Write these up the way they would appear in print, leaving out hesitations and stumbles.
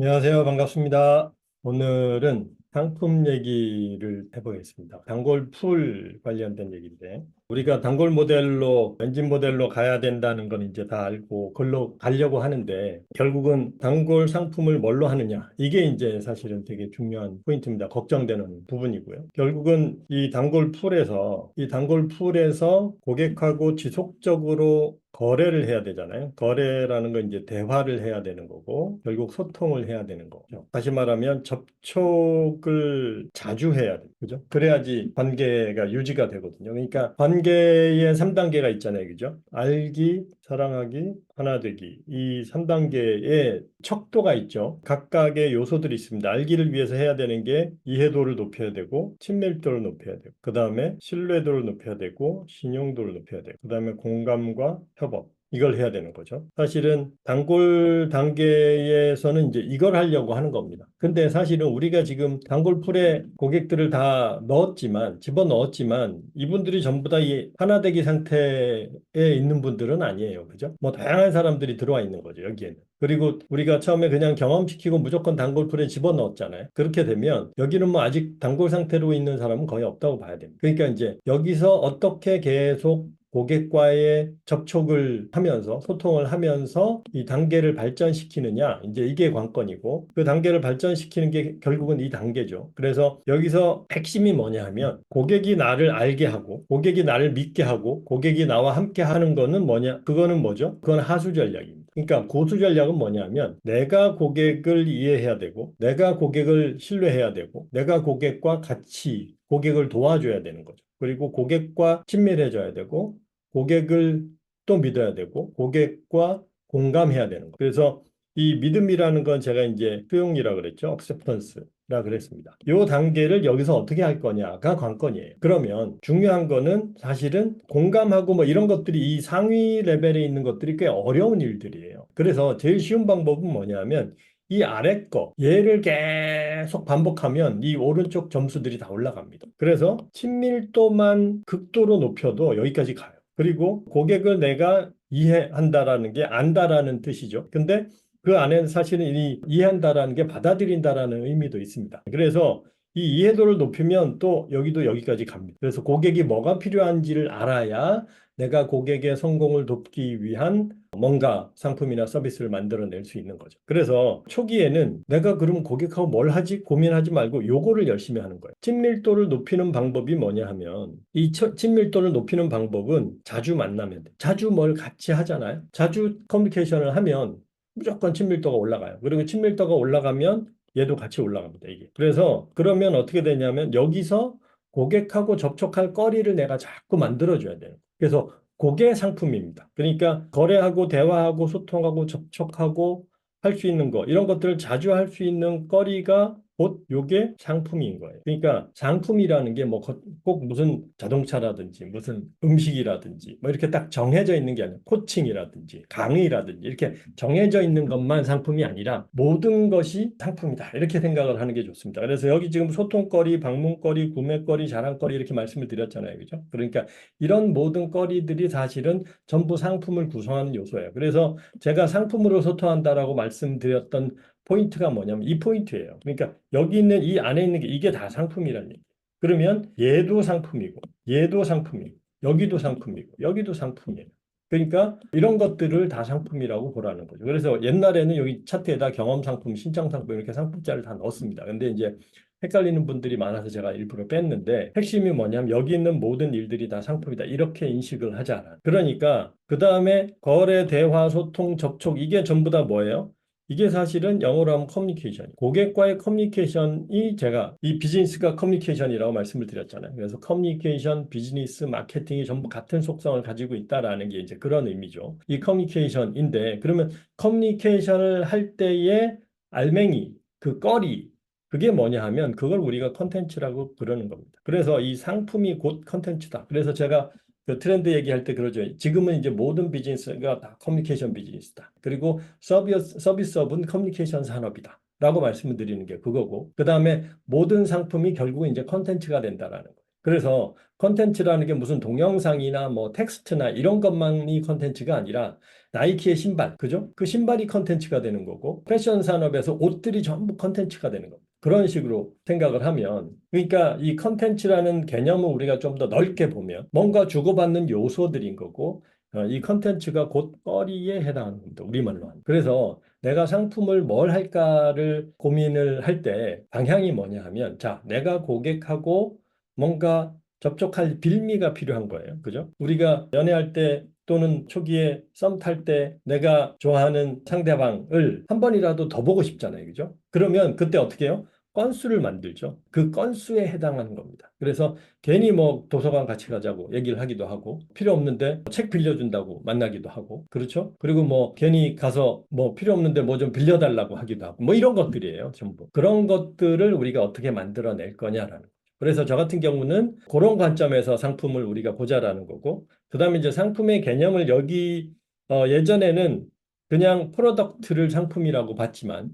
안녕하세요. 반갑습니다. 오늘은 상품 얘기를 해보겠습니다. 단골 풀 관련된 얘기인데, 우리가 단골 모델로, 엔진 모델로 가야 된다는 건 이제 다 알고, 그걸로 가려고 하는데, 결국은 단골 상품을 뭘로 하느냐. 이게 이제 사실은 되게 중요한 포인트입니다. 걱정되는 부분이고요. 결국은 이 단골 풀에서 고객하고 지속적으로 거래를 해야 되잖아요. 거래라는 건 이제 대화를 해야 되는 거고, 결국 소통을 해야 되는 거죠. 다시 말하면 접촉을 자주 해야 돼요. 그죠? 그래야지 관계가 유지가 되거든요. 그러니까 관계의 3단계가 있잖아요. 그죠? 알기, 사랑하기, 하나 되기. 이 3단계의 척도가 있죠. 각각의 요소들이 있습니다. 알기를 위해서 해야 되는 게 이해도를 높여야 되고, 친밀도를 높여야 되고, 그 다음에 신뢰도를 높여야 되고, 신용도를 높여야 되고, 그 다음에 공감과 협업. 이걸 해야 되는 거죠. 사실은 단골 단계에서는 이제 이걸 하려고 하는 겁니다. 근데 사실은 우리가 지금 단골 풀에 고객들을 다 넣었지만, 집어넣었지만, 이분들이 전부 다 이 하나되기 상태에 있는 분들은 아니에요. 그죠? 뭐 다양한 사람들이 들어와 있는 거죠, 여기에는. 그리고 우리가 처음에 그냥 경험시키고 무조건 단골 풀에 집어넣었잖아요. 그렇게 되면 여기는 뭐 아직 단골 상태로 있는 사람은 거의 없다고 봐야 됩니다. 그러니까 이제 여기서 어떻게 계속 고객과의 접촉을 하면서 소통을 하면서 이 단계를 발전시키느냐 이제 이게 관건이고 그 단계를 발전시키는 게 결국은 이 단계죠. 그래서 여기서 핵심이 뭐냐 하면 고객이 나를 알게 하고 고객이 나를 믿게 하고 고객이 나와 함께 하는 거는 뭐냐 그거는 뭐죠? 그건 하수 전략입니다. 그러니까 고수 전략은 뭐냐면 내가 고객을 이해해야 되고 내가 고객을 신뢰해야 되고 내가 고객과 같이 고객을 도와줘야 되는 거죠. 그리고 고객과 친밀해져야 되고 고객을 또 믿어야 되고 고객과 공감해야 되는 거예요. 그래서 이 믿음이라는 건 제가 이제 수용이라 그랬죠. acceptance라 그랬습니다. 이 단계를 여기서 어떻게 할 거냐가 관건이에요. 그러면 중요한 거는 사실은 공감하고 뭐 이런 것들이 이 상위 레벨에 있는 것들이 꽤 어려운 일들이에요. 그래서 제일 쉬운 방법은 뭐냐면 이 아래 거 얘를 계속 반복하면 이 오른쪽 점수들이 다 올라갑니다. 그래서 친밀도만 극도로 높여도 여기까지 가요. 그리고 고객을 내가 이해한다라는 게 안다라는 뜻이죠. 근데 그 안에는 사실은 이 이해한다라는 게 받아들인다라는 의미도 있습니다. 그래서 이 이해도를 높이면 또 여기도 여기까지 갑니다. 그래서 고객이 뭐가 필요한지를 알아야 내가 고객의 성공을 돕기 위한 뭔가 상품이나 서비스를 만들어낼 수 있는 거죠. 그래서 초기에는 내가 그럼 고객하고 뭘 하지 고민하지 말고 요거를 열심히 하는 거예요. 친밀도를 높이는 방법이 뭐냐 하면 이 친밀도를 높이는 방법은 자주 만나면 돼. 자주 뭘 같이 하잖아요. 자주 커뮤니케이션을 하면 무조건 친밀도가 올라가요. 그리고 친밀도가 올라가면 얘도 같이 올라갑니다, 이게. 그래서 그러면 어떻게 되냐면 여기서 고객하고 접촉할 거리를 내가 자꾸 만들어줘야 돼요. 그래서 그게 상품입니다. 그러니까 거래하고 대화하고 소통하고 접촉하고 할 수 있는 거 이런 것들을 자주 할 수 있는 거리가 곧 요게 상품인 거예요. 그러니까 상품이라는 게 뭐 꼭 무슨 자동차라든지 무슨 음식이라든지 뭐 이렇게 딱 정해져 있는 게 아니라 코칭이라든지 강의라든지 이렇게 정해져 있는 것만 상품이 아니라 모든 것이 상품이다. 이렇게 생각을 하는 게 좋습니다. 그래서 여기 지금 소통거리, 방문거리, 구매거리, 자랑거리 이렇게 말씀을 드렸잖아요. 그죠? 그러니까 이런 모든 거리들이 사실은 전부 상품을 구성하는 요소예요. 그래서 제가 상품으로 소통한다라고 말씀드렸던 포인트가 뭐냐면 이 포인트예요. 그러니까 여기 있는 이 안에 있는 게 이게 다 상품이라는 얘기예요. 그러면 얘도 상품이고 얘도 상품이고 여기도 상품이고 여기도 상품이에요. 그러니까 이런 것들을 다 상품이라고 보라는 거죠. 그래서 옛날에는 여기 차트에다 경험 상품, 신청 상품 이렇게 상품자를 다 넣었습니다. 근데 이제 헷갈리는 분들이 많아서 제가 일부러 뺐는데 핵심이 뭐냐면 여기 있는 모든 일들이 다 상품이다. 이렇게 인식을 하자. 그러니까 그 다음에 거래, 대화, 소통, 접촉 이게 전부 다 뭐예요? 이게 사실은 영어로 하면 커뮤니케이션. 고객과의 커뮤니케이션이 제가 이 비즈니스가 커뮤니케이션이라고 말씀을 드렸잖아요. 그래서 커뮤니케이션, 비즈니스, 마케팅이 전부 같은 속성을 가지고 있다라는 게 이제 그런 의미죠. 이 커뮤니케이션인데 그러면 커뮤니케이션을 할 때의 알맹이, 그 꺼리 그게 뭐냐 하면 그걸 우리가 컨텐츠라고 부르는 겁니다. 그래서 이 상품이 곧 컨텐츠다. 그래서 제가 그 트렌드 얘기할 때 그러죠. 지금은 이제 모든 비즈니스가 다 커뮤니케이션 비즈니스다. 그리고 서비스업은 커뮤니케이션 산업이다. 라고 말씀을 드리는 게 그거고. 그 다음에 모든 상품이 결국은 이제 컨텐츠가 된다라는 거예요. 그래서 컨텐츠라는 게 무슨 동영상이나 뭐 텍스트나 이런 것만이 컨텐츠가 아니라 나이키의 신발, 그죠? 그 신발이 컨텐츠가 되는 거고 패션 산업에서 옷들이 전부 컨텐츠가 되는 겁니다. 그런 식으로 생각을 하면 그러니까 이 컨텐츠라는 개념을 우리가 좀 더 넓게 보면 뭔가 주고받는 요소들인 거고 이 컨텐츠가 곧 거리에 해당하는 겁니다. 우리말로 하면. 그래서 내가 상품을 뭘 할까를 고민을 할 때 방향이 뭐냐 하면 자, 내가 고객하고 뭔가 접촉할 빌미가 필요한 거예요. 그죠? 우리가 연애할 때 또는 초기에 썸 탈 때 내가 좋아하는 상대방을 한 번이라도 더 보고 싶잖아요. 그죠? 그러면 그때 어떻게 해요? 건수를 만들죠. 그 건수에 해당하는 겁니다. 그래서 괜히 뭐 도서관 같이 가자고 얘기를 하기도 하고 필요 없는데 책 빌려준다고 만나기도 하고 그렇죠? 그리고 뭐 괜히 가서 뭐 필요 없는데 뭐 좀 빌려달라고 하기도 하고 뭐 이런 것들이에요. 전부. 그런 것들을 우리가 어떻게 만들어낼 거냐라는 거죠. 그래서 저 같은 경우는 그런 관점에서 상품을 우리가 보자라는 거고 그다음에 이제 상품의 개념을 여기 예전에는 그냥 프로덕트를 상품이라고 봤지만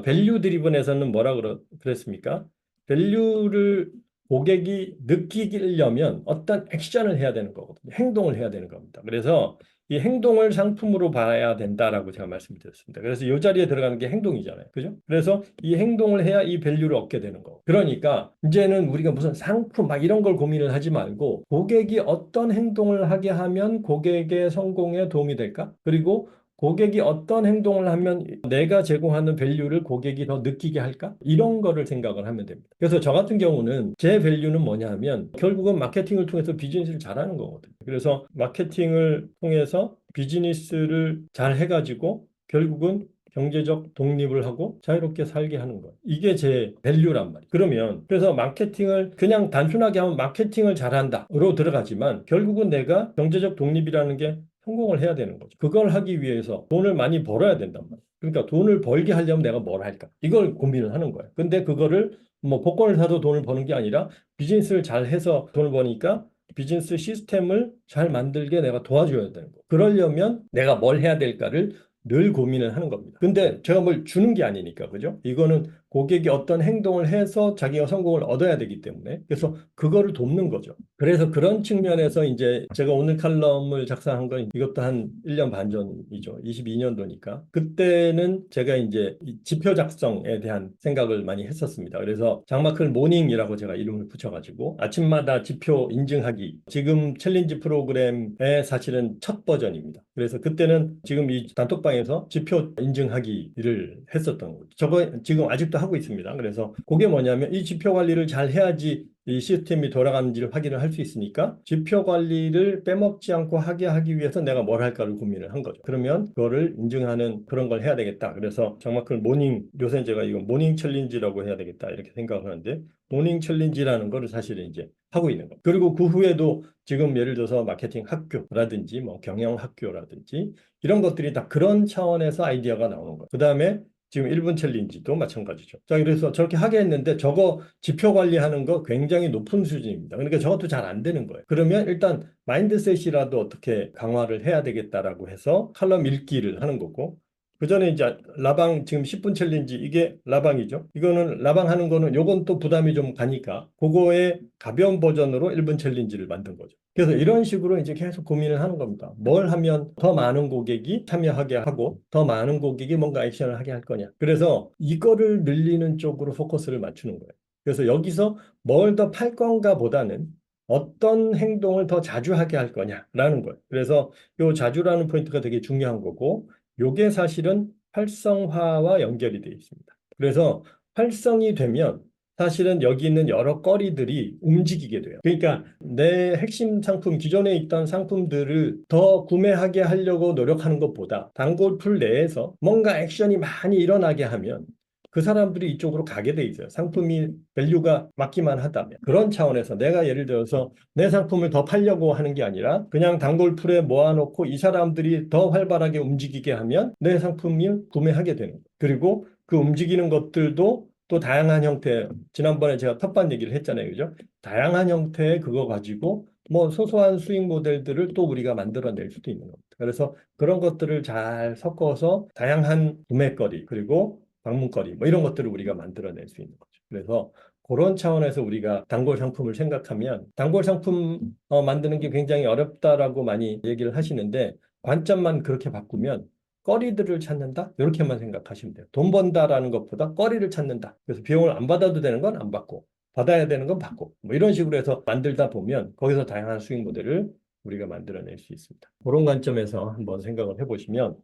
밸류 드리븐에서는 뭐라 그랬습니까? 밸류를 고객이 느끼려면 어떤 액션을 해야 되는 거거든요. 행동을 해야 되는 겁니다. 그래서 이 행동을 상품으로 봐야 된다라고 제가 말씀드렸습니다. 그래서 이 자리에 들어가는 게 행동이잖아요. 그죠? 그래서 이 행동을 해야 이 밸류를 얻게 되는 거고. 그러니까 이제는 우리가 무슨 상품 막 이런 걸 고민을 하지 말고 고객이 어떤 행동을 하게 하면 고객의 성공에 도움이 될까? 그리고 고객이 어떤 행동을 하면 내가 제공하는 밸류를 고객이 더 느끼게 할까? 이런 거를 생각을 하면 됩니다. 그래서 저 같은 경우는 제 밸류는 뭐냐 하면 결국은 마케팅을 통해서 비즈니스를 잘하는 거거든요. 그래서 마케팅을 통해서 비즈니스를 잘 해가지고 결국은 경제적 독립을 하고 자유롭게 살게 하는 거예요. 이게 제 밸류란 말이에요. 그러면 그래서 마케팅을 그냥 단순하게 하면 마케팅을 잘한다로 들어가지만 결국은 내가 경제적 독립이라는 게 성공을 해야 되는 거죠. 그걸 하기 위해서 돈을 많이 벌어야 된단 말이에요. 그러니까 돈을 벌게 하려면 내가 뭘 할까? 이걸 고민을 하는 거예요. 근데 그거를 뭐 복권을 사도 돈을 버는 게 아니라 비즈니스를 잘 해서 돈을 버니까 비즈니스 시스템을 잘 만들게 내가 도와줘야 되는 거예요. 그러려면 내가 뭘 해야 될까를 늘 고민을 하는 겁니다. 근데 제가 뭘 주는 게 아니니까, 그죠? 이거는 고객이 어떤 행동을 해서 자기가 성공을 얻어야 되기 때문에 그래서 그거를 돕는 거죠. 그래서 그런 측면에서 이제 제가 오늘 칼럼을 작성한 건 이것도 한 1년 반 전이죠. 22년도니까. 그때는 제가 이제 이 지표 작성에 대한 생각을 많이 했었습니다. 그래서 장마클 모닝이라고 제가 이름을 붙여가지고 아침마다 지표 인증하기. 지금 챌린지 프로그램의 사실은 첫 버전입니다. 그래서 그때는 지금 이 단톡방에서 지표 인증하기를 했었던 거죠. 저거 지금 아직도 하고 있습니다. 그래서 그게 뭐냐면 이 지표 관리를 잘 해야지 이 시스템이 돌아가는지를 확인을 할 수 있으니까 지표 관리를 빼먹지 않고 하게 하기 위해서 내가 뭘 할까를 고민을 한 거죠. 그러면 그거를 인증하는 그런 걸 해야 되겠다. 그래서 장마클 모닝, 요새 제가 이거 모닝 챌린지라고 해야 되겠다. 이렇게 생각을 하는데 모닝 챌린지라는 거를 사실은 이제 하고 있는 거예요. 그리고 그 후에도 지금 예를 들어서 마케팅 학교라든지 뭐 경영 학교라든지 이런 것들이 다 그런 차원에서 아이디어가 나오는 거예요. 그 다음에 지금 1분 챌린지도 마찬가지죠. 자, 그래서 저렇게 하게 했는데 저거 지표 관리하는 거 굉장히 높은 수준입니다. 그러니까 저것도 잘 안 되는 거예요. 그러면 일단 마인드셋이라도 어떻게 강화를 해야 되겠다라고 해서 칼럼 읽기를 하는 거고 그 전에 이제 라방 지금 10분 챌린지 이게 라방이죠. 이거는 라방 하는 거는 요건 또 부담이 좀 가니까 그거의 가벼운 버전으로 1분 챌린지를 만든 거죠. 그래서 이런 식으로 이제 계속 고민을 하는 겁니다. 뭘 하면 더 많은 고객이 참여하게 하고 더 많은 고객이 뭔가 액션을 하게 할 거냐. 그래서 이거를 늘리는 쪽으로 포커스를 맞추는 거예요. 그래서 여기서 뭘 더 팔 건가 보다는 어떤 행동을 더 자주 하게 할 거냐라는 거예요. 그래서 이 자주라는 포인트가 되게 중요한 거고 요게 사실은 활성화와 연결이 되어 있습니다. 그래서 활성이 되면 사실은 여기 있는 여러 거리들이 움직이게 돼요. 그러니까 내 핵심 상품, 기존에 있던 상품들을 더 구매하게 하려고 노력하는 것보다 단골풀 내에서 뭔가 액션이 많이 일어나게 하면 그 사람들이 이쪽으로 가게 돼 있어요. 상품이 밸류가 맞기만 하다면. 그런 차원에서 내가 예를 들어서 내 상품을 더 팔려고 하는 게 아니라 그냥 단골풀에 모아놓고 이 사람들이 더 활발하게 움직이게 하면 내 상품을 구매하게 되는 거예요. 그리고 그 움직이는 것들도 또 다양한 형태, 지난번에 제가 텃밭 얘기를 했잖아요. 그죠? 다양한 형태의 그거 가지고 뭐 소소한 수익 모델들을 또 우리가 만들어낼 수도 있는 겁니다. 그래서 그런 것들을 잘 섞어서 다양한 구매거리, 그리고 방문거리, 뭐 이런 것들을 우리가 만들어낼 수 있는 거죠. 그래서 그런 차원에서 우리가 단골 상품을 생각하면 단골 상품 만드는 게 굉장히 어렵다라고 많이 얘기를 하시는데 관점만 그렇게 바꾸면 거리들을 찾는다? 이렇게만 생각하시면 돼요. 돈 번다라는 것보다 거리를 찾는다. 그래서 비용을 안 받아도 되는 건 안 받고 받아야 되는 건 받고 뭐 이런 식으로 해서 만들다 보면 거기서 다양한 수익 모델을 우리가 만들어낼 수 있습니다. 그런 관점에서 한번 생각을 해보시면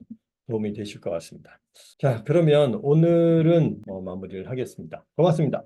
도움이 되실 것 같습니다. 자, 그러면 오늘은 마무리를 하겠습니다. 고맙습니다.